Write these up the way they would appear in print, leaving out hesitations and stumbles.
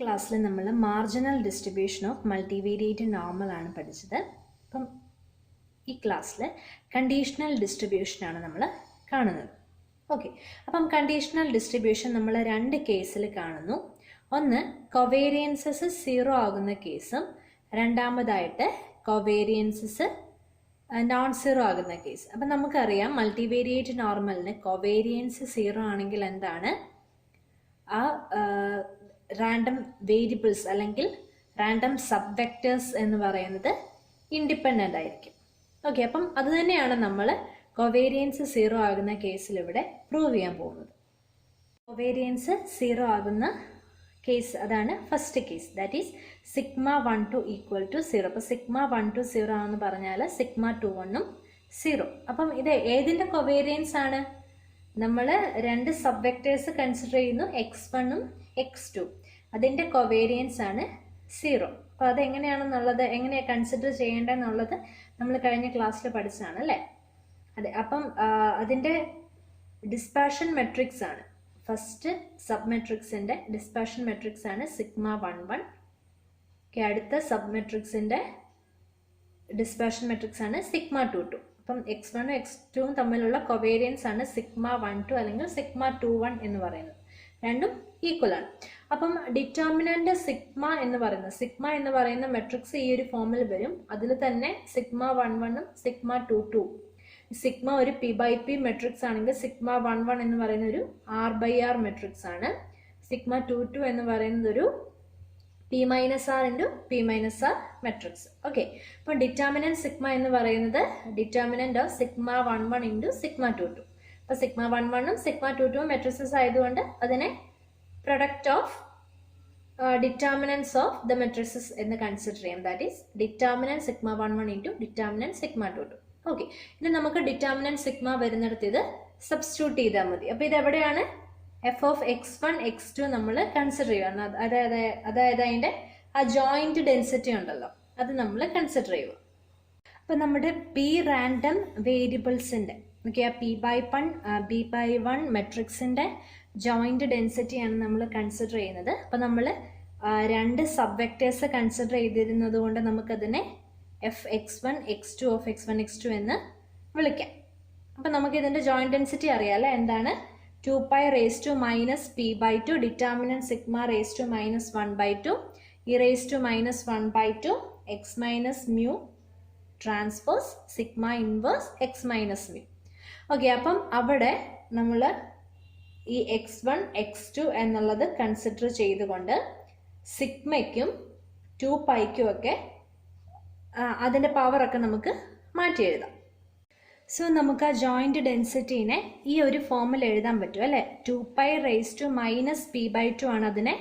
ക്ലാസ്സിൽ നമ്മൾ marginal distribution of multivariate normal ആണ് പഠിച്ചത്. അപ്പം ഈ ക്ലാസ്സിൽ കണ്ടീഷണൽ ഡിസ്ട്രിബ്യൂഷനാണ് നമ്മൾ കാണുന്നത്. ഓക്കെ, അപ്പം കണ്ടീഷണൽ ഡിസ്ട്രിബ്യൂഷൻ നമ്മൾ രണ്ട് കേസിൽ കാണുന്നു. ഒന്ന് കൊവേരിയൻസസ് 0 ആകുന്ന കേസും രണ്ടാമതായിട്ട് കൊവേരിയൻസസ് നോൺ 0 ആകുന്ന കേസ്. അപ്പം നമുക്കറിയാം മൾട്ടിവേരിയേറ്റ് നോർമലിന് കൊവേരിയൻസ് 0 ആണെങ്കിൽ എന്താണ്, ആ റാൻഡം വേരിയബിൾസ് അല്ലെങ്കിൽ റാൻഡം സബ് വെക്ടേഴ്സ് എന്ന് പറയുന്നത് ഇൻഡിപെൻഡൻ്റ് ആയിരിക്കും. ഓക്കെ, അപ്പം അത് തന്നെയാണ് നമ്മൾ കൊവേരിയൻസ് 0 ആകുന്ന കേസിൽ ഇവിടെ പ്രൂവ് ചെയ്യാൻ പോകുന്നത്. കൊവേരിയൻസ് 0 ആകുന്ന കേസ് അതാണ് first case, that is σ12 equal to 0. അപ്പോൾ σ12 0 ആണെന്ന് പറഞ്ഞാൽ σ21 0. അപ്പം ഇത് ഏതിൻ്റെ കൊവേരിയൻസ് ആണ്? നമ്മൾ രണ്ട് സബ് വെക്ടേഴ്സ് കൺസിഡർ ചെയ്യുന്നു, x1ഉം x2. അതിൻ്റെ കൊവേരിയൻസ് ആണ് 0. അപ്പോൾ അതെങ്ങനെയാണെന്നുള്ളത്, എങ്ങനെയാണ് കൺസിഡർ ചെയ്യേണ്ടതെന്നുള്ളത് നമ്മൾ കഴിഞ്ഞ ക്ലാസ്സിൽ പഠിച്ചതാണ് അല്ലേ? അതെ, അപ്പം അതിൻ്റെ ഡിസ്പേർഷൻ മെട്രിക്സ് ആണ്. ഫസ്റ്റ് സബ് മെട്രിക്സിൻ്റെ ഡിസ്പേർഷൻ മെട്രിക്സ് ആണ് σ11. അടുത്ത സബ് മെട്രിക്സിൻ്റെ ഡിസ്പേർഷൻ മെട്രിക്സ് ആണ് σ22. അപ്പം x1ഉം x2ഉം തമ്മിലുള്ള കൊവേരിയൻസ് ആണ് σ12 അല്ലെങ്കിൽ σ21 എന്ന് പറയുന്നത്. രണ്ടും ഈക്വൽ ആണ്. അപ്പം ഡിറ്റർമിനന്റ് സിഗ്മ എന്ന് പറയുന്ന മെട്രിക്സ് ഈ ഒരു ഫോമിൽ വരും. അതിൽ തന്നെ σ11ഉം σ22. സിഗ്മ ഒരു p/p മെട്രിക്സ് ആണെങ്കിൽ σ11 എന്ന് പറയുന്ന ഒരു r/r മെട്രിക്സ് ആണ്. σ22 എന്ന് പറയുന്നത് ഒരു p-r into p-r matrix. Okay, അപ്പോൾ ഡിറ്റർമിനന്റ് സിഗ്മ എന്ന് പറയുന്നത് ഡിറ്റർമിനന്റ് ഓഫ് σ11 into σ22. അപ്പോൾ σ11ഉം σ22ഉം മെട്രിക്സസ് ആയതുകൊണ്ട് അതിനെ product of determinants of the matrices എന്ന് കൺസിഡർ ചെയ്യാം. That is determinant σ11 into determinant σ22. Okay, ഇനി നമുക്ക് ഡിറ്റർമിനന്റ് സിഗ്മ വരുന്നിടത്ത് ഇത് സബ്സ്റ്റിറ്റ്യൂട്ട് ചെയ്താൽ മതി. അപ്പോൾ ഇത് എവിടെയാണ്? f of x1 x2 നമ്മൾ കൺസിഡർ ചെയ്യുക. അതായത് അതിൻ്റെ ആ ജോയിന്റ് ഡെൻസിറ്റി ഉണ്ടല്ലോ, അത് നമ്മൾ കൺസിഡർ ചെയ്യുക. അപ്പോൾ നമ്മുടെ p റാൻഡം വേരിയബിൾസിൻ്റെ p/1 മെട്രിക്സിൻ്റെ ജോയിന്റ് ഡെൻസിറ്റിയാണ് നമ്മൾ കൺസിഡർ ചെയ്യുന്നത്. അപ്പോൾ നമ്മൾ രണ്ട് സബ് വെക്ടേഴ്സ് കൺസിഡർ ചെയ്തിരുന്നത് കൊണ്ട് നമുക്കതിനെ fx1 x2 of x1 x2 എന്ന് വിളിക്കാം. അപ്പം നമുക്ക് ഇതിൻ്റെ ജോയിന്റ് ഡെൻസിറ്റി അറിയാമല്ലോ, എന്താണ്? 2π raised to minus p/2 determinant sigma raised to minus 1/2 e raised to minus 1/2 x minus mu transpose sigma inverse x minus mu. Okay, അപ്പം അവിടെ നമ്മൾ ഈ x1 x2 എന്നുള്ളത് കൺസിഡർ ചെയ്തുകൊണ്ട് സിഗ്മയ്ക്കും 2πയ്ക്കും ഒക്കെ അതിൻ്റെ പവറൊക്കെ നമുക്ക് മാറ്റി എഴുതാം. സോ നമുക്ക് ആ ജോയിന്റ് ഡെൻസിറ്റീനെ ഈ ഒരു ഫോമിൽ എഴുതാൻ പറ്റും അല്ലേ? 2π raised to minus p/2 ആണ്. അതിനെ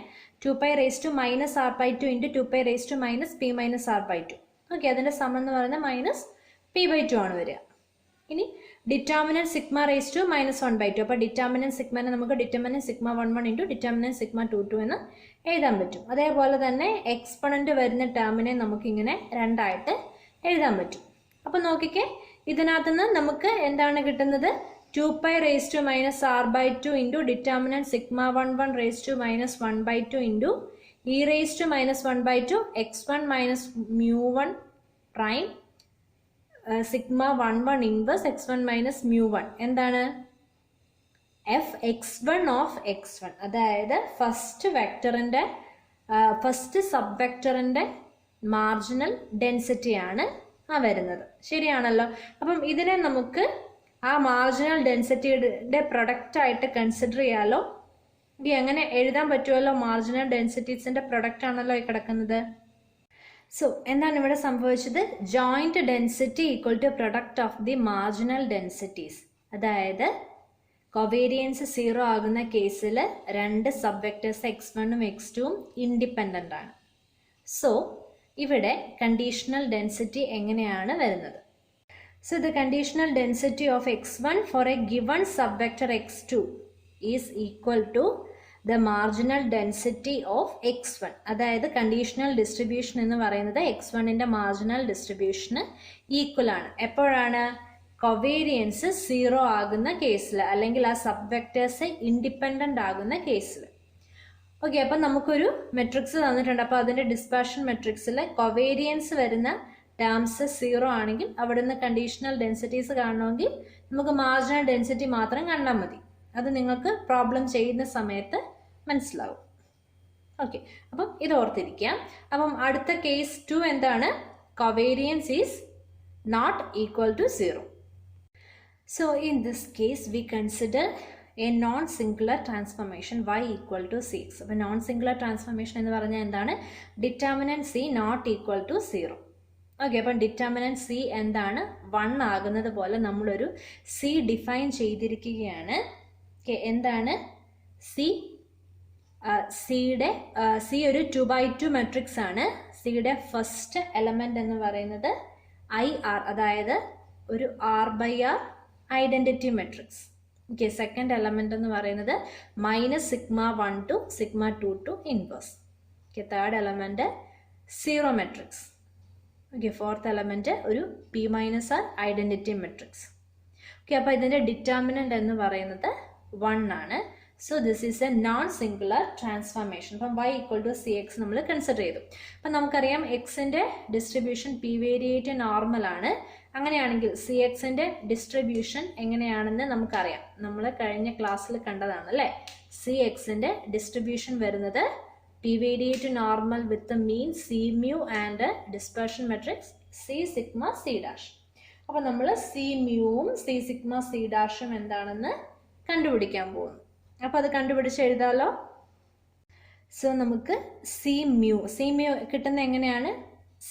2π raised to minus r/2 into 2π raised to minus p minus r/2. Okay, അതിൻ്റെ സം എന്ന് പറയുന്നത് മൈനസ് p/2 ആണ് വരിക. ഇനി determinant sigma raised to minus 1/2. അപ്പോൾ ഡിറ്റർമിനന്റ് സിഗ്മനെ നമുക്ക് ഡിറ്റർമിനന്റ് σ11 into ഡിറ്റർമിനന്റ് σ22 എന്ന് എഴുതാൻ പറ്റും. അതേപോലെ തന്നെ എക്സ്പൊണന്റ് വരുന്ന ടേമിനെ നമുക്കിങ്ങനെ രണ്ടായിട്ട് എഴുതാൻ പറ്റും. അപ്പോൾ നോക്കിക്കേ, ഇതിനകത്ത് നിന്ന് നമുക്ക് എന്താണ് കിട്ടുന്നത്? 2π raised to minus r/2 into determinant σ11 raised to minus 1/2 into e raised to minus 1/2 x1 minus mu1 prime σ11 inverse x1 minus mu1. എന്താണ്? fx1 ഓഫ് x1, അതായത് ഫസ്റ്റ് സബ് വെക്ടറിൻ്റെ മാർജിനൽ ഡെൻസിറ്റിയാണ് വരുന്നത്. ശരിയാണല്ലോ? അപ്പം ഇതിനെ നമുക്ക് ആ മാർജിനൽ ഡെൻസിറ്റിയുടെ പ്രൊഡക്റ്റ് ആയിട്ട് കൺസിഡർ ചെയ്യാലോ. ഇത് എങ്ങനെ എഴുതാൻ പറ്റുമല്ലോ? മാർജിനൽ ഡെൻസിറ്റീസിന്റെ പ്രൊഡക്റ്റ് ആണല്ലോ ഈ കിടക്കുന്നത്. സോ എന്താണ് ഇവിടെ സംഭവിച്ചത്? Joint density equal to product of the marginal densities. അതായത് കൊവേരിയൻസ് 0 ആകുന്ന കേസിൽ രണ്ട് സബ് വെക്ടേഴ്സ് x1ഉം x2ഉം ഇൻഡിപെൻഡൻ്റ് ആണ്. സോ ഇവിടെ കണ്ടീഷണൽ ഡെൻസിറ്റി എങ്ങനെയാണ് വരുന്നത്? So the conditional density of x1 for a given subvector x2 is equal to the marginal density of x1. അതായത് കണ്ടീഷണൽ ഡിസ്ട്രിബ്യൂഷൻ എന്ന് പറയുന്നത് x1ൻ്റെ മാർജിനൽ ഡിസ്ട്രിബ്യൂഷന് ഈക്വൽ ആണ്. എപ്പോഴാണ്? കൊവേരിയൻസ് 0 ആകുന്ന കേസിൽ, അല്ലെങ്കിൽ ആ സബ് വെക്ടേഴ്സ് ഇൻഡിപെൻഡൻ്റ് ആകുന്ന കേസിൽ. ഓക്കെ, അപ്പം നമുക്കൊരു മെട്രിക്സ് തന്നിട്ടുണ്ട്. അപ്പോൾ അതിൻ്റെ ഡിസ്പെർഷൻ മെട്രിക്സിലെ കൊവേരിയൻസ് വരുന്ന ടേംസ് 0 ആണെങ്കിൽ അവിടെ നിന്ന് കണ്ടീഷണൽ ഡെൻസിറ്റീസ് കാണണമെങ്കിൽ നമുക്ക് മാർജിനൽ ഡെൻസിറ്റി മാത്രം കണ്ടാൽ മതി. അത് നിങ്ങൾക്ക് പ്രോബ്ലം ചെയ്യുന്ന സമയത്ത് മനസ്സിലാവും. ഓക്കെ, അപ്പം ഇത് ഓർത്തിരിക്കാം. അപ്പം അടുത്ത കേസ് 2 എന്താണ്? Covariance is not equal to 0. So in this case we consider a non-singular transformation y equal to cx. അപ്പോൾ non-singular transformation എന്ന് പറഞ്ഞാൽ എന്താണ്? Determinant c not equal to 0. Okay, അപ്പം ഡിറ്റർമിനന്റ് c എന്താണ്? 1 ആകുന്നത് പോലെ നമ്മളൊരു c ഡിഫൈൻ ചെയ്തിരിക്കുകയാണ്. ഓക്കെ, എന്താണ് c? c ഒരു 2x2 മെട്രിക്സ് ആണ്. സിയുടെ ഫസ്റ്റ് എലമെന്റ് എന്ന് പറയുന്നത് IR, അതായത് ഒരു R/R identity matrix. Okay, second element എന്ന് പറയുന്നത് -σ1 to σ2 to inverse. Okay, third element 0 matrix. Okay, fourth element ഒരു P-R ഐഡന്റിറ്റി മെട്രിക്സ്. ഓക്കെ, അപ്പോൾ ഇതിന്റെ ഡിറ്റർമിനന്റ് എന്ന് പറയുന്നത് 1 ആണ്. So this is A non singular transformation. അപ്പം y ഈക്വൽ ടു cx നമ്മൾ കൺസിഡർ ചെയ്തു. അപ്പം നമുക്കറിയാം എക്സിന്റെ ഡിസ്ട്രിബ്യൂഷൻ പി വേരിയേറ്റ് നോർമൽ ആണ്. അങ്ങനെയാണെങ്കിൽ സി എക്സിന്റെ ഡിസ്ട്രിബ്യൂഷൻ എങ്ങനെയാണെന്ന് നമുക്കറിയാം. നമ്മൾ കഴിഞ്ഞ ക്ലാസ്സിൽ കണ്ടതാണ് അല്ലേ? സി എക്സിന്റെ ഡിസ്ട്രിബ്യൂഷൻ വരുന്നത് P variate normal with mean C mu and dispersion matrix C sigma C dash. അപ്പം നമ്മൾ സി മ്യൂവും സി സിഗ്മ സി ഡാഷും എന്താണെന്ന് കണ്ടുപിടിക്കാൻ പോകുന്നു. അപ്പം അത് കണ്ടുപിടിച്ച് എഴുതാലോ. സോ നമുക്ക് സി മ്യൂ കിട്ടുന്ന എങ്ങനെയാണ്?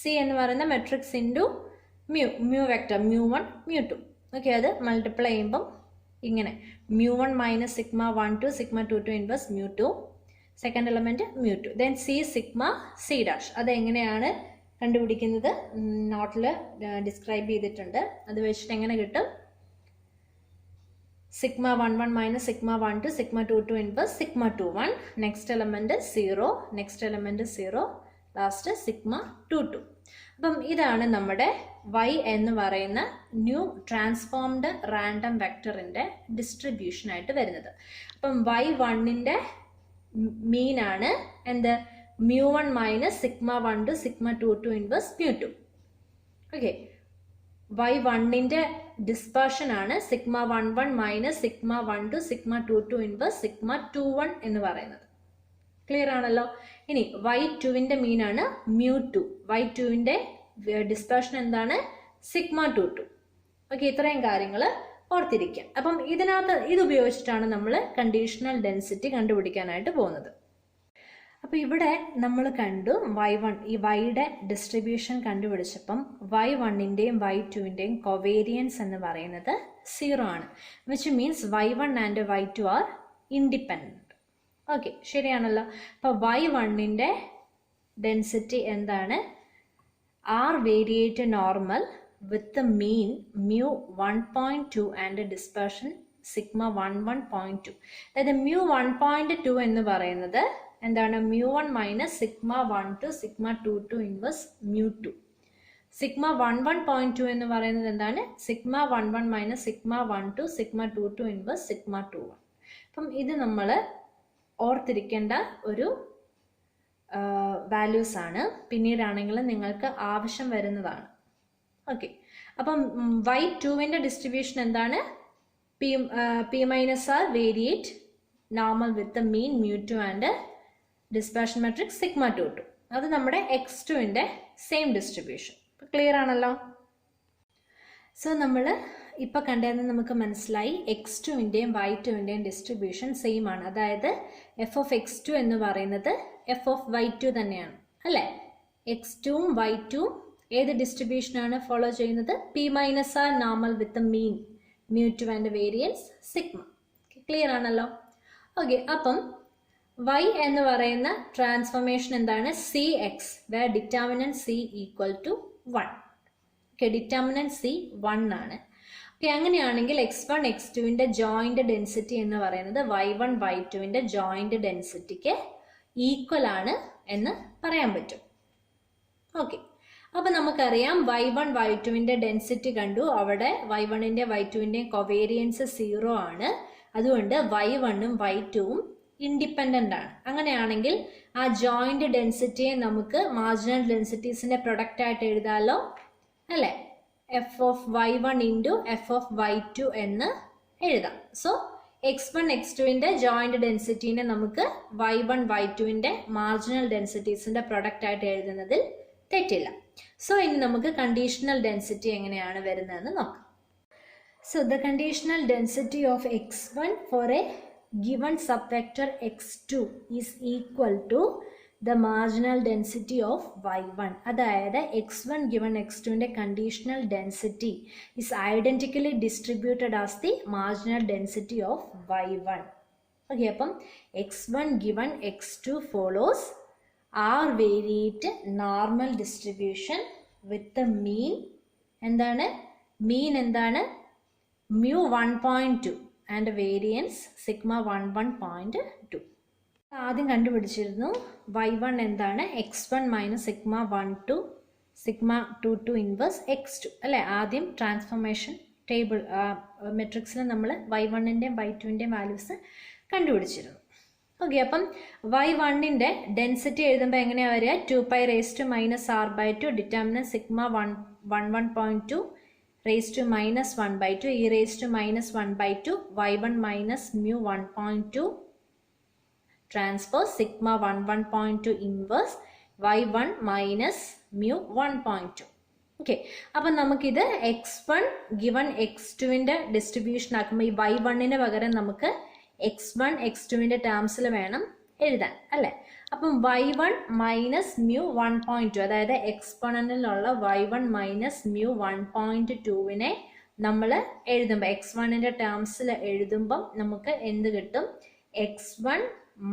സി എന്ന് പറയുന്ന matrix into mu vector μ1 μ2. Okay, അത് മൾട്ടിപ്ലൈ ചെയ്യുമ്പം ഇങ്ങനെ μ1 minus σ1 to σ2 to inverse μ2, second element μ2, then C sigma C dash. അത് എങ്ങനെയാണ് കണ്ടുപിടിക്കുന്നത്? നോട്ടിൽ ഡിസ്ക്രൈബ് ചെയ്തിട്ടുണ്ട്. അത് വെച്ചിട്ട് എങ്ങനെ കിട്ടും? σ11 minus σ1 to σ2 to inverse σ21, next element 0, next element 0, last σ22. അപ്പം ഇതാണ് നമ്മുടെ y എന്ന് പറയുന്ന ന്യൂ ട്രാൻസ്ഫോംഡ് റാൻഡം വെക്ടറിന്റെ ഡിസ്ട്രിബ്യൂഷൻ ആയിട്ട് വരുന്നത്. അപ്പം y1ന്റെ മീൻ ആണ് എന്ത്? μ1 minus σ1 to σ2 to inverse μ2. Okay, y1ന്റെ ഡിസ്പെർഷൻ ആണ് σ11 മൈനസ് σ1 to σ2 to ഇൻവേഴ്സ് σ21 എന്ന് പറയുന്നത്. ക്ലിയർ ആണല്ലോ? ഇനി y2ന്റെ മീൻ ആണ് μ2. y2ന്റെ ഡിസ്പെർഷൻ എന്താണ്? σ22. ഓക്കെ, ഇത്രയും കാര്യങ്ങൾ ഓർത്തിരിക്കാം. അപ്പം ഇതിനകത്ത് ഇത് ഉപയോഗിച്ചിട്ടാണ് നമ്മൾ കണ്ടീഷണൽ ഡെൻസിറ്റി കണ്ടുപിടിക്കാനായിട്ട് പോകുന്നത്. അപ്പോൾ ഇവിടെ നമ്മൾ കണ്ടു y1, ഈ y-യുടെ ഡിസ്ട്രിബ്യൂഷൻ കണ്ടുപിടിച്ചപ്പം y1ന്റെയും y2ന്റെയും കൊവേരിയൻസ് എന്ന് പറയുന്നത് 0 ആണ്. Which means y1 and y2 are independent. Okay, ശരിയാണല്ലോ? അപ്പോൾ y1ന്റെ ഡെൻസിറ്റി എന്താണ്? R variate normal with mean μ1.2 and dispersion σ11.2. അതായത് μ1.2 എന്ന് പറയുന്നത് എന്താണ്? μ1 മൈനസ് σ1 to σ2 to ഇൻവേഴ്സ് μ2. σ11.2 എന്ന് പറയുന്നത് എന്താണ്? σ11 മൈനസ് σ1 to σ2 to ഇൻവേഴ്സ് σ21. അപ്പം ഇത് നമ്മൾ ഓർത്തിരിക്കേണ്ട ഒരു വാല്യൂസ് ആണ്. പിന്നീടാണെങ്കിൽ നിങ്ങൾക്ക് ആവശ്യം വരുന്നതാണ്. ഓക്കെ, അപ്പം y2ന്റെ ഡിസ്ട്രിബ്യൂഷൻ എന്താണ്? P-R variate normal with mean μ2 and dispersion matrix σ22. അത് നമ്മുടെ x2ന്റെ സെയിം ഡിസ്ട്രിബ്യൂഷൻ. ക്ലിയർ ആണല്ലോ? സോ നമ്മൾ ഇപ്പം കണ്ടതെന്ന് നമുക്ക് മനസ്സിലായി x2ന്റെയും y2ന്റെയും ഡിസ്ട്രിബ്യൂഷൻ സെയിം ആണ്. അതായത് f of x2 എന്ന് പറയുന്നത് f of y2 തന്നെയാണ് അല്ലേ? x2ഉം y2ഉം ഏത് ഡിസ്ട്രിബ്യൂഷനാണ് ഫോളോ ചെയ്യുന്നത്? P-R normal with mean μ2 and variance sigma. Clear ആണല്ലോ? ഓക്കെ, അപ്പം y എന്ന് പറയുന്ന ട്രാൻസ്ഫോർമേഷൻ എന്താണ്? cx, where determinant c equal to 1. Okay, determinant c 1 ആണ്. ഓക്കെ, അങ്ങനെയാണെങ്കിൽ x1 x2ന്റെ ജോയിന്റ് ഡെൻസിറ്റി എന്ന് പറയുന്നത് y1 y2ന്റെ ജോയിന്റ് ഡെൻസിറ്റിക്ക് ഈക്വൽ ആണ് എന്ന് പറയാൻ പറ്റും. ഓക്കെ, അപ്പം നമുക്കറിയാം y1 y2ന്റെ ഡെൻസിറ്റി കണ്ടു. അവിടെ y1ന്റെ y2ന്റെയും കൊവേരിയൻസ് 0 ആണ്. അതുകൊണ്ട് y1ഉം y2ഉം ഇൻഡിപെൻഡൻ്റ് ആണ്. അങ്ങനെയാണെങ്കിൽ ആ ജോയിൻ്റ് ഡെൻസിറ്റിയെ നമുക്ക് മാർജിനൽ ഡെൻസിറ്റീസിൻ്റെ പ്രൊഡക്റ്റ് ആയിട്ട് എഴുതാമല്ലോ അല്ലേ? F of y1 into F of y2 എന്ന് എഴുതാം. സോ x1 x2ൻ്റെ ജോയിൻ്റ് ഡെൻസിറ്റീനെ നമുക്ക് y1 y2ൻ്റെ മാർജിനൽ ഡെൻസിറ്റീസിൻ്റെ പ്രൊഡക്റ്റ് ആയിട്ട് എഴുതുന്നതിൽ തെറ്റില്ല. സോ ഇനി നമുക്ക് കണ്ടീഷണൽ ഡെൻസിറ്റി എങ്ങനെയാണ് വരുന്നതെന്ന് നോക്കാം. So the conditional density of x1 for a given subvector x2 is equal to the marginal density of y1. അതായത് x1 given x2ൻ്റെ conditional density is identically distributed as the marginal density of y1. Okay, അപ്പം x1 given x2 follows r variate normal distribution with the mean എന്താണ് mu 1.2 and variance sigma 11.2. ആദ്യം കണ്ടുപിടിച്ചിരുന്നു y1 എന്താണ് x1 minus sigma 1 sigma 2 inverse x2 അല്ലേ? ആദ്യം transformation table മെട്രിക്സിൽ നമ്മൾ y1ൻ്റെയും y2ൻ്റെയും values കണ്ടുപിടിച്ചിരുന്നു. Okay, അപ്പം y1ൻ്റെ density എഴുതുമ്പോൾ എങ്ങനെയാണ് വരിക? 2π raised to minus r/2 determinant sigma 11.2 raised to minus 1/2 e raised to minus 1/2 y1 minus mu 1.2 transpose sigma 11.2 inverse y1 minus mu 1.2. Okay, അപ്പം നമുക്കിത് x1 given x2ൻ്റെ distribution ആക്കുമ്പോൾ ഈ y1ന് പകരം നമുക്ക് x1 x2ൻ്റെ ടേംസിൽ വേണം എഴുതാൻ അല്ലേ? അപ്പം y1 മൈനസ് മ്യൂ 1.2 അതായത് എക്സ്പോണൻറ്റിലുള്ള y1 മൈനസ് മ്യൂ 1.2വിനെ നമ്മൾ എഴുതുമ്പോൾ x1ൻ്റെ ടേംസിൽ എഴുതുമ്പം നമുക്ക് എന്ത് കിട്ടും? x1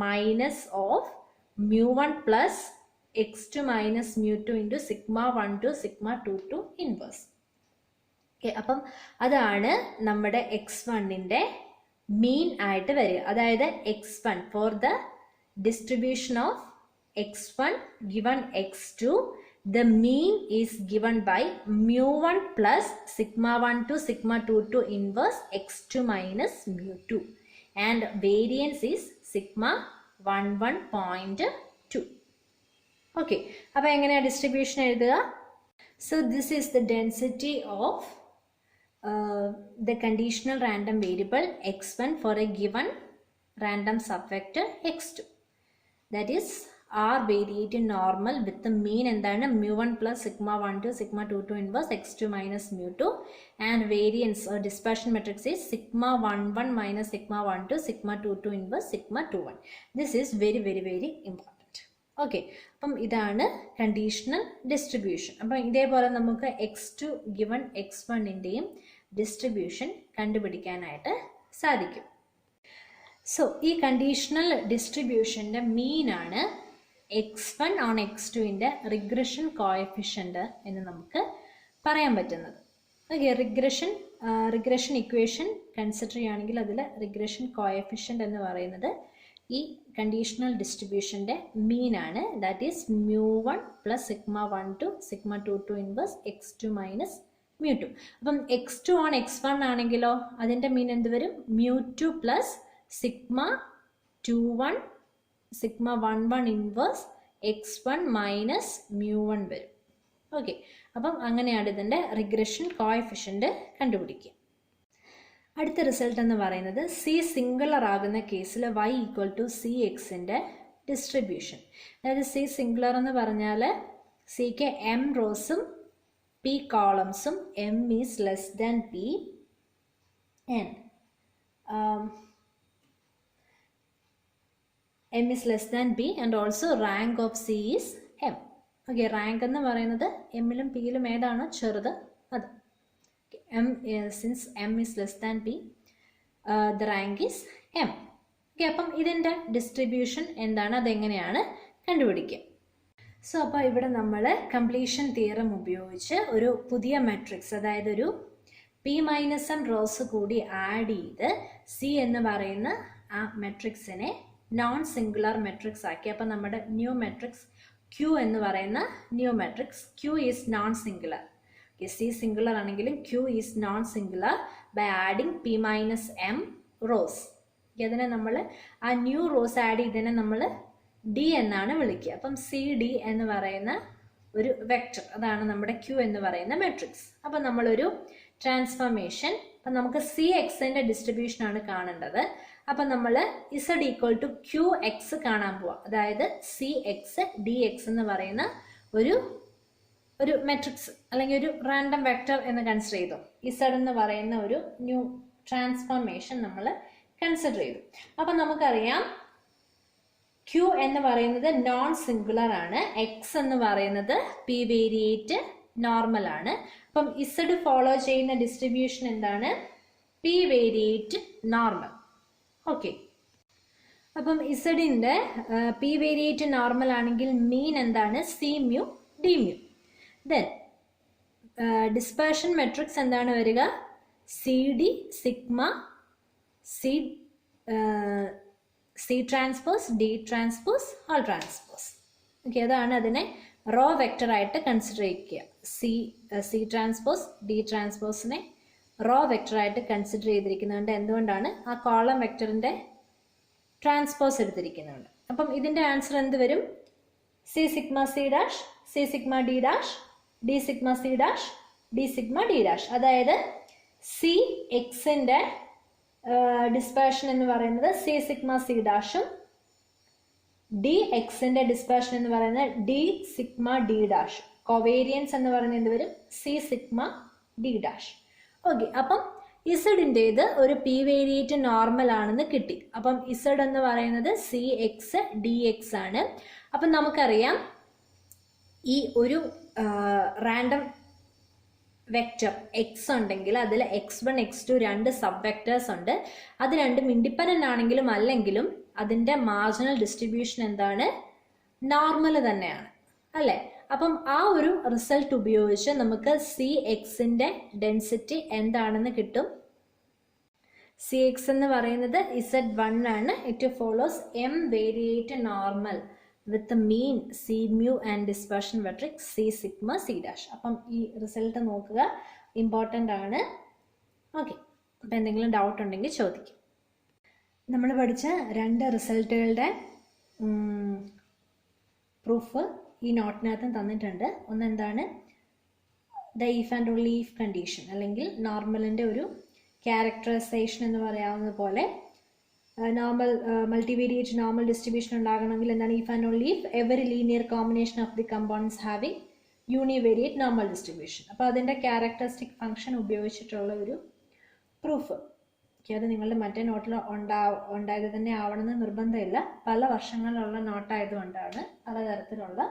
minus of mu 1 plus x2 minus mu 2 into sigma 1 two sigma 2 inverse. Okay, അപ്പം അതാണ് നമ്മുടെ x1ൻ്റെ മീൻ ആയിട്ട് വരിക. അതായത് x1 for the distribution of x1 given x2, the mean is given by mu 1 plus sigma 1 to sigma 2 inverse x2 minus mu 2 and variance is sigma 11.2. Okay, അപ്പോൾ എങ്ങനെയാണ് distribution എഴുതുക? So this is the density of the conditional random variable x1 for a given random subvector x2. That is r variate normal with the mean എന്താണ് mu 1 plus sigma 1 to sigma 2 inverse x2 minus mu 2 and variance or dispersion matrix is sigma 11 minus sigma 1 to sigma 2 inverse sigma 21. This is very very very important. Okay, അപ്പം ഇതാണ് conditional distribution. അപ്പം ഇതേപോലെ നമുക്ക് x2 given x1ൻ്റെയും distribution കണ്ടുപിടിക്കാനായിട്ട് സാധിക്കും. So ഈ conditional ഡിസ്ട്രിബ്യൂഷൻ്റെ മീനാണ് x1 ഓൺ x2ൻ്റെ റിഗ്രഷൻ കോഎഫിഷ്യൻ്റ് എന്ന് നമുക്ക് പറയാൻ പറ്റുന്നത്. ഓക്കെ, റിഗ്രഷൻ ഇക്വേഷൻ കൺസിഡർ ചെയ്യുകയാണെങ്കിൽ അതിൽ റിഗ്രഷൻ കോഎഫിഷ്യൻ്റ് എന്ന് പറയുന്നത് ഈ കണ്ടീഷണൽ ഡിസ്ട്രിബ്യൂഷൻ്റെ മീനാണ്. That is mu 1 plus sigma 1 two sigma 2 inverse x2 minus mu 2. അപ്പം x2 ഓൺ x1 ആണെങ്കിലോ അതിൻ്റെ മീൻ എന്ത് വരും? mu 2 plus sigma 21 sigma 11 inverse x1 minus mu 1 വരും. ഓക്കെ, അപ്പം അങ്ങനെയാണ് ഇതിൻ്റെ റിഗ്രഷൻ കോഎഫിഷ്യൻ്റ് കണ്ടുപിടിക്കുക. അടുത്ത റിസൾട്ട് എന്ന് പറയുന്നത് സി സിംഗുലർ ആകുന്ന കേസിൽ y ഈക്വൽ ടു സി എക്സിൻ്റെ ഡിസ്ട്രിബ്യൂഷൻ. അതായത് സി സിംഗുലർ എന്ന് പറഞ്ഞാൽ സിക്ക് m റോസും p കോളംസും m is less than p and m is less than p and also rank of c is m. Okay, rank എന്ന് പറയുന്നത് എമ്മിലും പിയിലും ഏതാണോ ചെറുത് അത്. m since m is less than p the rank is m. Okay, അപ്പം ഇതിൻ്റെ distribution എന്താണ്, അതെങ്ങനെയാണ് കണ്ടുപിടിക്കുക? സോ അപ്പോൾ ഇവിടെ നമ്മൾ കംപ്ലീഷൻ തിയറം ഉപയോഗിച്ച് ഒരു പുതിയ മെട്രിക്സ്, അതായത് ഒരു p മൈനസ് m റോസ് കൂടി ആഡ് ചെയ്ത് c എന്ന് പറയുന്ന ആ മെട്രിക്സിനെ നോൺ സിംഗുലർ മെട്രിക്സ് ആക്കി. അപ്പം നമ്മുടെ ന്യൂ മെട്രിക്സ് Q എന്ന് പറയുന്ന new matrix Q is non singular. C singular ആണെങ്കിലും Q is non singular by adding p minus m rows. അതിനെ നമ്മൾ ആ ന്യൂ റോസ് ആഡ് ചെയ്തതിനെ നമ്മൾ ഡി എന്നാണ് വിളിക്കുക. അപ്പം സി ഡി എന്ന് പറയുന്ന ഒരു വെക്റ്റർ, അതാണ് നമ്മുടെ ക്യൂ എന്ന് പറയുന്ന മെട്രിക്സ്. അപ്പം നമ്മളൊരു ട്രാൻസ്ഫോർമേഷൻ, അപ്പം നമുക്ക് സി എക്സിൻ്റെ ഡിസ്ട്രിബ്യൂഷനാണ് കാണേണ്ടത്. അപ്പം നമ്മൾ Z equal to Q X കാണാൻ പോവാം. അതായത് സി എക്സ് ഡി എക്സ് എന്ന് പറയുന്ന ഒരു മെട്രിക്സ് അല്ലെങ്കിൽ ഒരു റാൻഡം വെക്റ്റർ എന്ന് കൺസിഡർ ചെയ്തു. ഇസഡ് എന്ന് പറയുന്ന ഒരു ന്യൂ ട്രാൻസ്ഫോർമേഷൻ നമ്മൾ കൺസിഡർ ചെയ്തു. അപ്പം നമുക്കറിയാം ക്യൂ എന്ന് പറയുന്നത് നോൺ സിംഗുലർ ആണ്, എക്സ് എന്ന് പറയുന്നത് പി വേരിയേറ്റ് നോർമൽ ആണ്. അപ്പം ഇസഡ് ഫോളോ ചെയ്യുന്ന ഡിസ്ട്രിബ്യൂഷൻ എന്താണ്? P variate normal. ഓക്കെ, അപ്പം ഇസഡിൻ്റെ പി വേരിയേറ്റ് നോർമൽ ആണെങ്കിൽ മീൻ എന്താണ്? C mu D mu. Then dispersion matrix എന്താണ് വരിക? C D sigma C transpose D transpose all transpose. Okay, അതാണ് അതിനെ റോ വെക്റ്റർ ആയിട്ട് കൺസിഡർ ചെയ്യുക. സി ട്രാൻസ്പോസ് ഡി ട്രാൻസ്പോസിനെ റോ വെക്റ്റർ ആയിട്ട് കൺസിഡർ ചെയ്തിരിക്കുന്നുണ്ട്. എന്തുകൊണ്ടാണ്? ആ കോളം വെക്റ്ററിൻ്റെ ട്രാൻസ്പോസ് എടുത്തിരിക്കുന്നുണ്ട്. അപ്പം ഇതിൻ്റെ ആൻസർ എന്ത് വരും? C sigma C dash, C sigma D dash, D sigma C dash, D sigma D dash. അതായത് സി എക്സിൻ്റെ ഡിസ്പേർഷൻ എന്ന് പറയുന്നത് സി സിഗ്മ സി ഡാഷും ഡി എക്സിൻ്റെ ഡിസ്പേർഷൻ എന്ന് പറയുന്നത് D sigma D dash. Covariance എന്ന് പറയുന്നത് എന്ത് വരും? C sigma D dash. Okay, അപ്പം ഇസഡിൻ്റേത് ഒരു പി വേരിയേറ്റ് നോർമൽ ആണെന്ന് കിട്ടി. അപ്പം ഇസഡ് എന്ന് പറയുന്നത് സി എക്സ് ഡി എക്സ് ആണ്. അപ്പം നമുക്കറിയാം ഈ ഒരു റാൻഡം വെക്റ്റർ എക്സ് ഉണ്ടെങ്കിൽ അതിൽ x1 x2 രണ്ട് സബ് വെക്റ്റേഴ്സ് ഉണ്ട്. അത് രണ്ടും ഇൻഡിപെൻഡൻ്റ് ആണെങ്കിലും അല്ലെങ്കിലും അതിൻ്റെ മാർജിനൽ ഡിസ്ട്രിബ്യൂഷൻ എന്താണ്? നോർമൽ തന്നെയാണ്, അല്ലേ? അപ്പം ആ ഒരു റിസൾട്ട് ഉപയോഗിച്ച് നമുക്ക് സി എക്സിൻ്റെ ഡെൻസിറ്റി എന്താണെന്ന് കിട്ടും. സി എക്സ് എന്ന് പറയുന്നത് Z1 ആണ്. It follows M variate normal with the mean C mu and dispersion matrix C sigma C dash. അപ്പം ഈ റിസൾട്ട് നോക്കുക, ഇമ്പോർട്ടൻ്റ് ആണ്. ഓക്കെ, അപ്പം എന്തെങ്കിലും ഡൗട്ട് ഉണ്ടെങ്കിൽ ചോദിക്കും. നമ്മൾ പഠിച്ച രണ്ട് റിസൾട്ടുകളുടെ പ്രൂഫ് ഈ നോട്ടിനകത്തും തന്നിട്ടുണ്ട്. ഒന്നെന്താണ്? The if and only if condition, അല്ലെങ്കിൽ നോർമലിൻ്റെ ഒരു ക്യാരക്ടറൈസേഷൻ എന്ന് പറയാവുന്ന പോലെ നോർമൽ മൾട്ടിവേരിയേറ്റ് നോർമൽ ഡിസ്ട്രിബ്യൂഷൻ ഉണ്ടാകണമെങ്കിൽ എന്താണ്? If and only if every linear combination of the components having univariate normal distribution. അപ്പോൾ അതിൻ്റെ ക്യാരക്ടറിസ്റ്റിക് ഫംഗ്ഷൻ ഉപയോഗിച്ചിട്ടുള്ള ഒരു പ്രൂഫ്. അത് നിങ്ങളുടെ മറ്റേ നോട്ടിൽ ഉണ്ടായത് തന്നെ ആവണമെന്ന് നിർബന്ധമില്ല. പല വർഷങ്ങളിലുള്ള നോട്ടായതുകൊണ്ടാണ് പലതരത്തിലുള്ള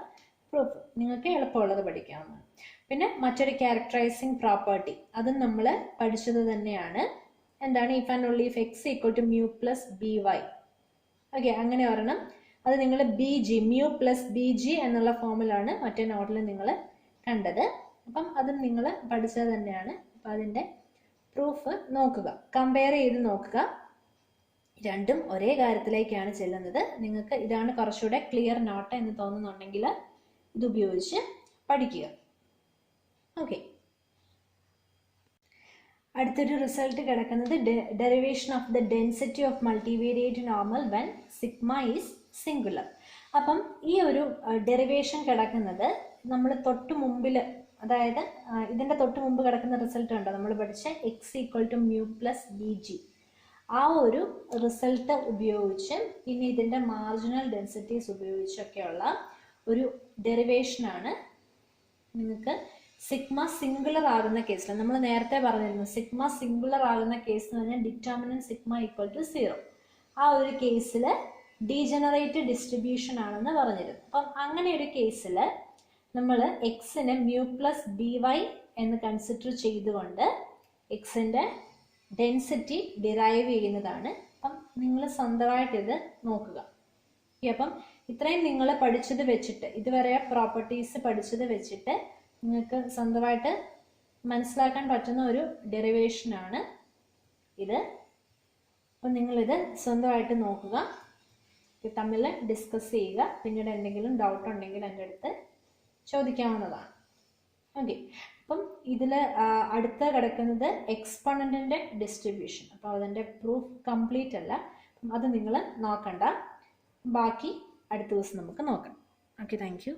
പ്രൂഫ്. നിങ്ങൾക്ക് എളുപ്പമുള്ളത് പഠിക്കാവുന്നതാണ്. പിന്നെ മറ്റൊരു ക്യാരക്ടറൈസിങ് പ്രോപ്പർട്ടി, അതും നമ്മൾ പഠിച്ചത് തന്നെയാണ്. എന്താണ്? If and only if X equal to mu plus B Y. Okay, അങ്ങനെ പറയണം. അത് നിങ്ങൾ B G mu plus B G എന്നുള്ള ഫോമിലാണ് മറ്റേ നോട്ടിൽ നിങ്ങൾ കണ്ടത്. അപ്പം അതും നിങ്ങൾ പഠിച്ചത് തന്നെയാണ്. അപ്പം അതിൻ്റെ പ്രൂഫ് നോക്കുക, കമ്പയർ ചെയ്ത് നോക്കുക. രണ്ടും ഒരേ കാര്യത്തിലേക്കാണ് ചെല്ലുന്നത്. നിങ്ങൾക്ക് ഇതാണ് കുറച്ചുകൂടെ ക്ലിയർ നോട്ട് എന്ന് തോന്നുന്നുണ്ടെങ്കിൽ ഇതുപയോഗിച്ച് പഠിക്കുക. ഓക്കെ, അടുത്തൊരു റിസൾട്ട് കിടക്കുന്നത് derivation of the density of multivariate normal when sigma is singular. അപ്പം ഈ ഒരു ഡെറിവേഷൻ കിടക്കുന്നത് നമ്മൾ തൊട്ട് മുമ്പിൽ, അതായത് ഇതിൻ്റെ തൊട്ട് മുമ്പ് കിടക്കുന്ന റിസൾട്ട് ഉണ്ടോ? നമ്മൾ പഠിച്ച X equal to mu plus B G. ആ ഒരു റിസൾട്ട് ഉപയോഗിച്ച് പിന്നെ ഇതിൻ്റെ മാർജിനൽ ഡെൻസിറ്റീസ് ഉപയോഗിച്ചൊക്കെയുള്ള ഒരു ഡെറിവേഷനാണ് നിങ്ങൾക്ക് സിഗ്മ സിംഗുലർ ആകുന്ന കേസിൽ. നമ്മൾ നേരത്തെ പറഞ്ഞിരുന്നു സിഗ്മ സിംഗുലർ ആകുന്ന കേസ് എന്ന് പറഞ്ഞാൽ ഡിറ്റർമിനന്റ് സിഗ്മ ഈക്വൽ ടു 0. ആ ഒരു കേസിൽ ഡീജനറേറ്റ് ഡിസ്ട്രിബ്യൂഷൻ ആണെന്ന് പറഞ്ഞിരുന്നു. അപ്പം അങ്ങനെ ഒരു കേസിൽ നമ്മൾ എക്സിനെ മ്യൂ പ്ലസ് ബി വൈ എന്ന് കൺസിഡർ ചെയ്തുകൊണ്ട് എക്സിൻ്റെ ഡെൻസിറ്റി ഡിറൈവ് ചെയ്യുന്നതാണ്. അപ്പം നിങ്ങൾ സ്വന്തമായിട്ട് ഇത് നോക്കുക. അപ്പം ഇത്രയും നിങ്ങൾ പഠിച്ചത് വെച്ചിട്ട്, ഇതുവരെ പ്രോപ്പർട്ടീസ് പഠിച്ചത് വെച്ചിട്ട് നിങ്ങൾക്ക് സ്വന്തമായിട്ട് മനസ്സിലാക്കാൻ പറ്റുന്ന ഒരു ഡെറിവേഷനാണ് ഇത്. അപ്പം നിങ്ങളിത് സ്വന്തമായിട്ട് നോക്കുക, തമ്മിൽ ഡിസ്കസ് ചെയ്യുക. പിന്നീട് എന്തെങ്കിലും ഡൗട്ട് ഉണ്ടെങ്കിൽ എൻ്റെ അടുത്ത് ചോദിക്കാവുന്നതാണ്. ഓക്കെ, അപ്പം ഇതിൽ അടുത്ത കിടക്കുന്നത് എക്സ്പോണൻറ്റിൻ്റെ ഡിസ്ട്രിബ്യൂഷൻ. അപ്പോൾ അതിൻ്റെ പ്രൂഫ് കംപ്ലീറ്റ് അല്ല, അത് നിങ്ങൾ നോക്കണ്ട, ബാക്കി അടുത്ത ദിവസം നമുക്ക് നോക്കാം. Okay, thank you.